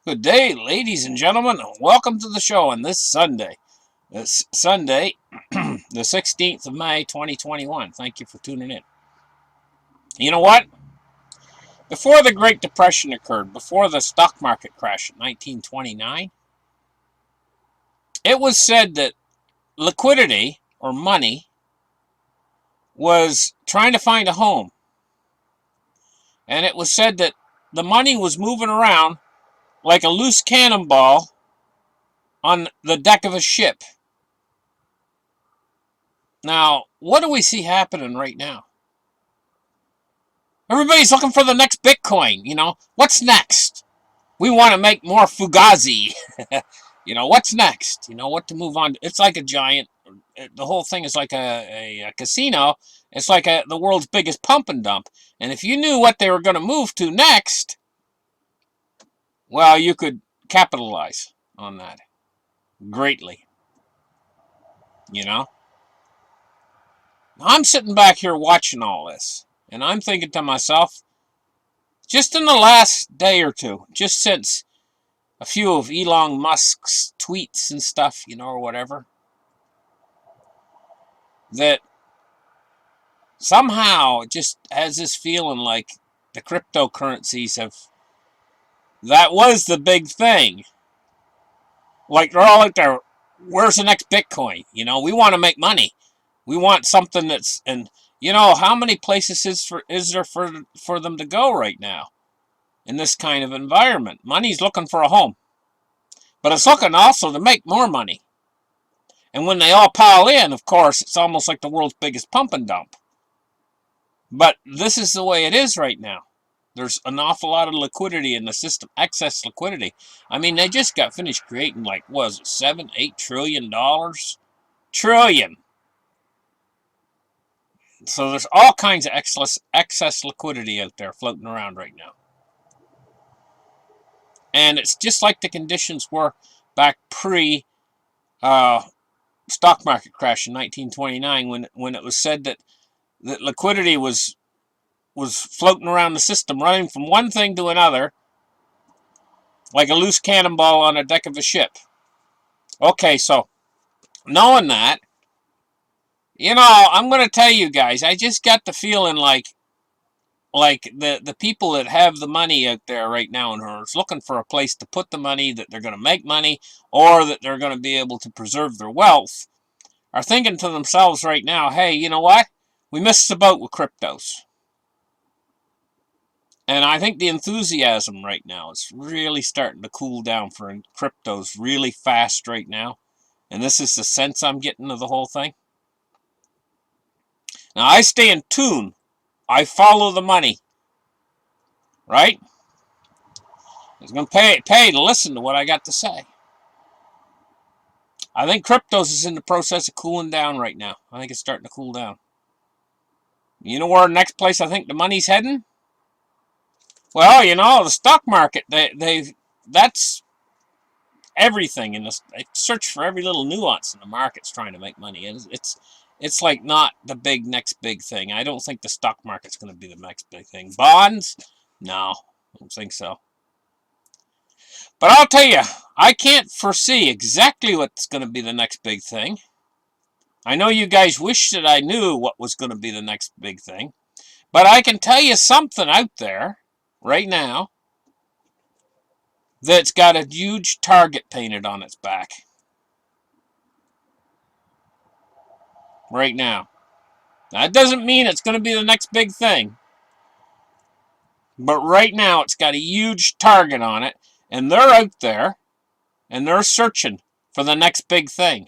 Good day, ladies and gentlemen. Welcome to the show on this Sunday. This Sunday, the 16th of May, 2021. Thank you for tuning in. You know what? Before the Great Depression occurred, before the stock market crash in 1929, it was said that liquidity, or money, was trying to find a home. And it was said that the money was moving around like a loose cannonball on the deck of a ship. Now, what do we see happening right now? Everybody's looking for the next Bitcoin. What's next? We want to make more Fugazi. What's next? What to move on to. It's like a giant, the whole thing is like a casino. It's like the world's biggest pump and dump. And if you knew what they were going to move to next, well, you could capitalize on that greatly. I'm sitting back here watching all this, and I'm thinking to myself, just in the last day or two, just since a few of Elon Musk's tweets and stuff, or whatever, that somehow it just has this feeling like the cryptocurrencies that was the big thing. Like, they're all out there, where's the next Bitcoin? We want to make money. We want something that's, and how many places is there for them to go right now in this kind of environment? Money's looking for a home, but it's looking also to make more money. And when they all pile in, of course, it's almost like the world's biggest pump and dump. But this is the way it is right now. There's an awful lot of liquidity in the system, excess liquidity. I mean, they just got finished creating, like, was it $7-8 trillion? Trillion. So there's all kinds of excess liquidity out there floating around right now. And it's just like the conditions were back pre stock market crash in 1929, when it was said that liquidity was floating around the system, running from one thing to another, like a loose cannonball on a deck of a ship. Okay, so knowing that, I'm going to tell you guys, I just got the feeling like the people that have the money out there right now and are looking for a place to put the money, that they're going to make money, or that they're going to be able to preserve their wealth, are thinking to themselves right now, hey, you know what? We missed the boat with cryptos. And I think the enthusiasm right now is really starting to cool down for cryptos really fast right now. And this is the sense I'm getting of the whole thing. Now, I stay in tune. I follow the money. Right? It's going to pay to listen to what I got to say. I think cryptos is in the process of cooling down right now. I think it's starting to cool down. You know where the next place I think the money's heading? Well, the stock market, that's everything in this. They search for every little nuance in the market's trying to make money. It's like not the next big thing. I don't think the stock market's going to be the next big thing. Bonds? No, I don't think so. But I'll tell you, I can't foresee exactly what's going to be the next big thing. I know you guys wish that I knew what was going to be the next big thing. But I can tell you something out there right now that's got a huge target painted on its back. Right now. That doesn't mean it's going to be the next big thing. But right now it's got a huge target on it. And they're out there. And they're searching for the next big thing.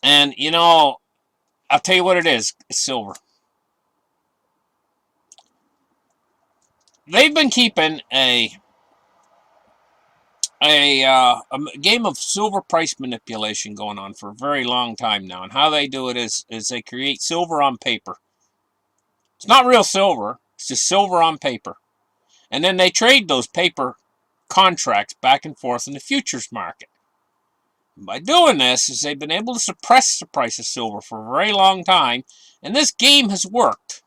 And, I'll tell you what it is. It's silver. They've been keeping a game of silver price manipulation going on for a very long time now. And how they do it is they create silver on paper. It's not real silver. It's just silver on paper. And then they trade those paper contracts back and forth in the futures market. And by doing this, is they've been able to suppress the price of silver for a very long time. And this game has worked.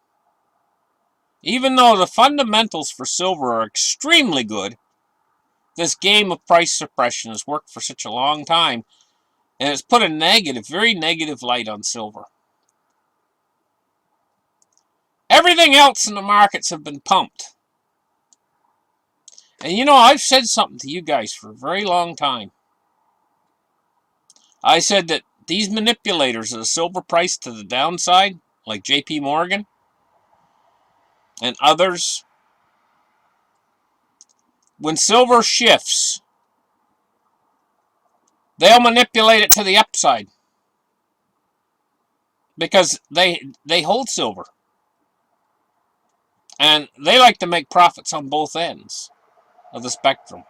Even though the fundamentals for silver are extremely good, this game of price suppression has worked for such a long time, and it's put a negative, very negative light on silver. Everything else in the markets have been pumped. And you know, I've said something to you guys for a very long time. I said that these manipulators of the silver price to the downside, like JP Morgan and others, when silver shifts, they'll manipulate it to the upside because they hold silver. And they like to make profits on both ends of the spectrum.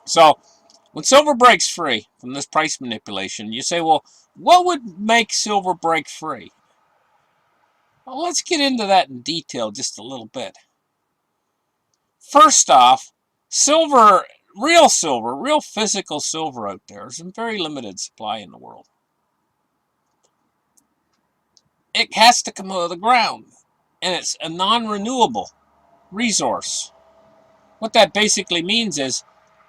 So, when silver breaks free from this price manipulation, you say, well, what would make silver break free? Well, let's get into that in detail just a little bit. First off, silver, real physical silver out there is in very limited supply in the world. It has to come out of the ground, and it's a non-renewable resource. What that basically means is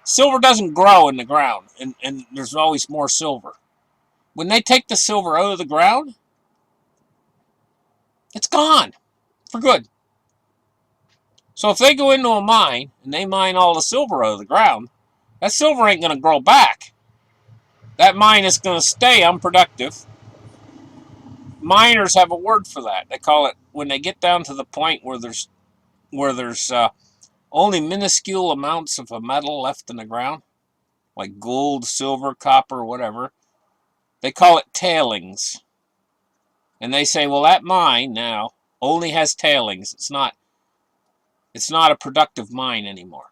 silver doesn't grow in the ground, and there's always more silver. When they take the silver out of the ground, it's gone for good. So if they go into a mine and they mine all the silver out of the ground, that silver ain't going to grow back. That mine is going to stay unproductive. Miners have a word for that. They call it, when they get down to the point where there's only minuscule amounts of a metal left in the ground, like gold, silver, copper, whatever, they call it tailings. And they say, well, that mine now only has tailings. It's not a productive mine anymore.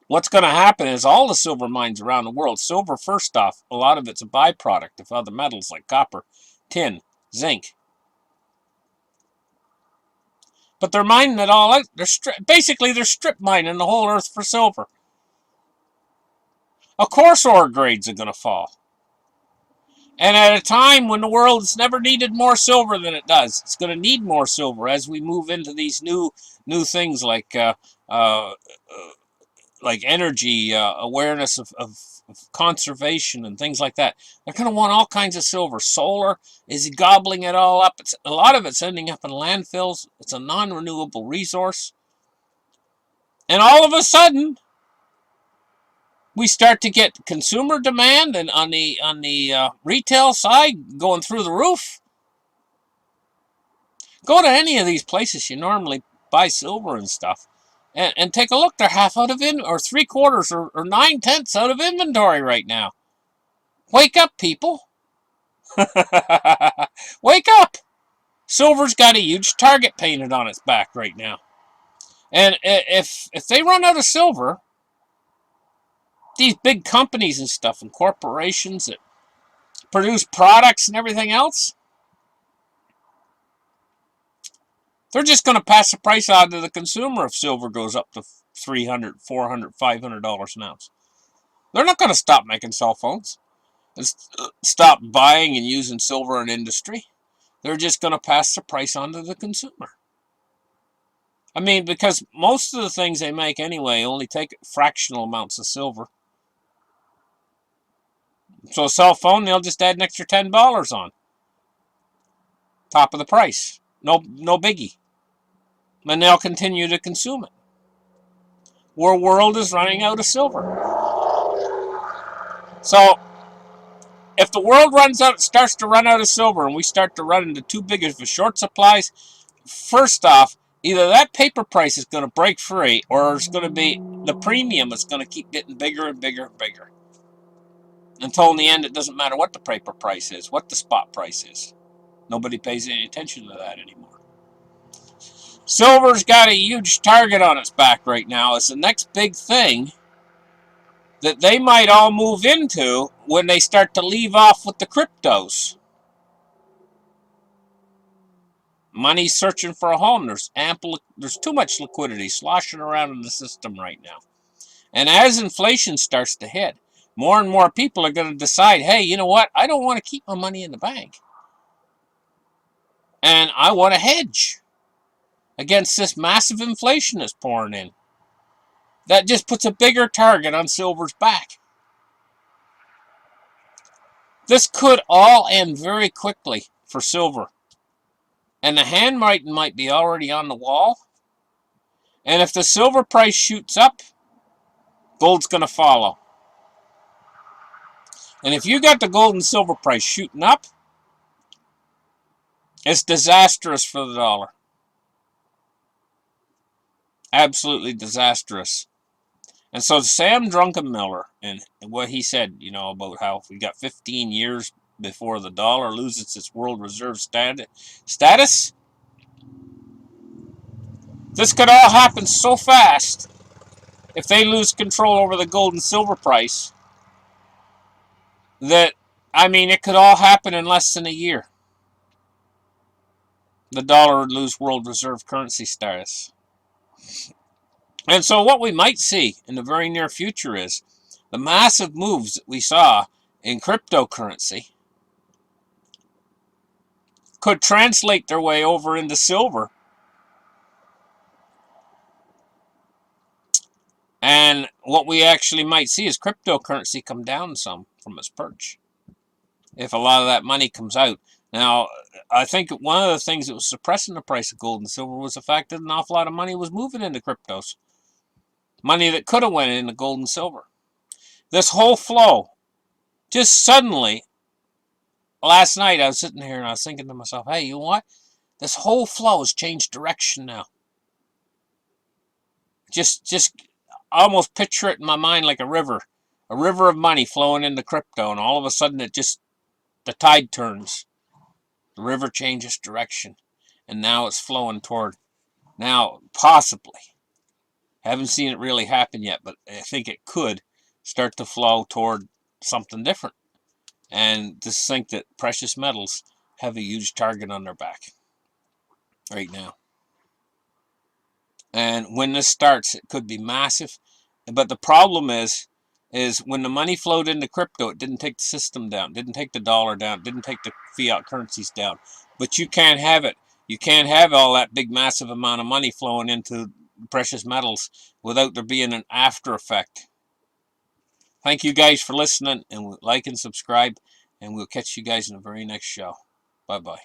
What's going to happen is all the silver mines around the world, silver, first off, a lot of it's a byproduct of other metals like copper, tin, zinc. But they're mining it all out. Basically, they're strip mining the whole earth for silver. Of course, ore grades are going to fall. And at a time when the world has never needed more silver than it does, it's going to need more silver as we move into these new things like energy awareness of conservation and things like that. They're going to want all kinds of silver. Solar is gobbling it all up. A lot of it's ending up in landfills. It's a non-renewable resource. And all of a sudden, we start to get consumer demand, and on the retail side going through the roof. Go to any of these places you normally buy silver and stuff, and take a look. They're half out of or 3/4 or 9/10 out of inventory right now. Wake up, people! Wake up! Silver's got a huge target painted on its back right now, and if they run out of silver, these big companies and stuff and corporations that produce products and everything else, they're just going to pass the price on to the consumer if silver goes up to $300, $400, $500 an ounce. They're not going to stop making cell phones and stop buying and using silver in industry. They're just going to pass the price on to the consumer. I mean, because most of the things they make anyway only take fractional amounts of silver. So a cell phone, they'll just add an extra $10 on top of the price. No biggie. And they'll continue to consume it. Our world is running out of silver. So if the world starts to run out of silver, and we start to run into too big of a short supplies, first off, either that paper price is going to break free, or it's going to be the premium is going to keep getting bigger and bigger and bigger. Until in the end, it doesn't matter what the paper price is, what the spot price is. Nobody pays any attention to that anymore. Silver's got a huge target on its back right now. It's the next big thing that they might all move into when they start to leave off with the cryptos. Money's searching for a home. There's too much liquidity sloshing around in the system right now. And as inflation starts to hit, more and more people are going to decide, hey, you know what? I don't want to keep my money in the bank. And I want to hedge against this massive inflation that's pouring in. that just puts a bigger target on silver's back. This could all end very quickly for silver. And the handwriting might be already on the wall. And if the silver price shoots up, gold's going to follow. And if you got the gold and silver price shooting up, it's disastrous for the dollar. Absolutely disastrous. And so Sam Druckenmiller, and what he said, about how we got 15 years before the dollar loses its world reserve status, this could all happen so fast if they lose control over the gold and silver price that, it could all happen in less than a year. The dollar would lose world reserve currency status. And so what we might see in the very near future is the massive moves that we saw in cryptocurrency could translate their way over into silver. And what we actually might see is cryptocurrency come down some from its perch, if a lot of that money comes out. Now, I think one of the things that was suppressing the price of gold and silver was the fact that an awful lot of money was moving into cryptos. Money that could have went into gold and silver. This whole flow, just suddenly, last night I was sitting here and I was thinking to myself, hey, you know what? This whole flow has changed direction now. Just almost picture it in my mind like a river of money flowing into crypto, and all of a sudden the tide turns. The river changes direction, and now it's flowing toward, now possibly, haven't seen it really happen yet, but I think it could start to flow toward something different. And just think that precious metals have a huge target on their back right now. And when this starts, it could be massive. But the problem is when the money flowed into crypto, it didn't take the system down, didn't take the dollar down, didn't take the fiat currencies down. But you can't have it. You can't have all that big, massive amount of money flowing into precious metals without there being an after effect. Thank you guys for listening, and like and subscribe, and we'll catch you guys in the very next show. Bye-bye.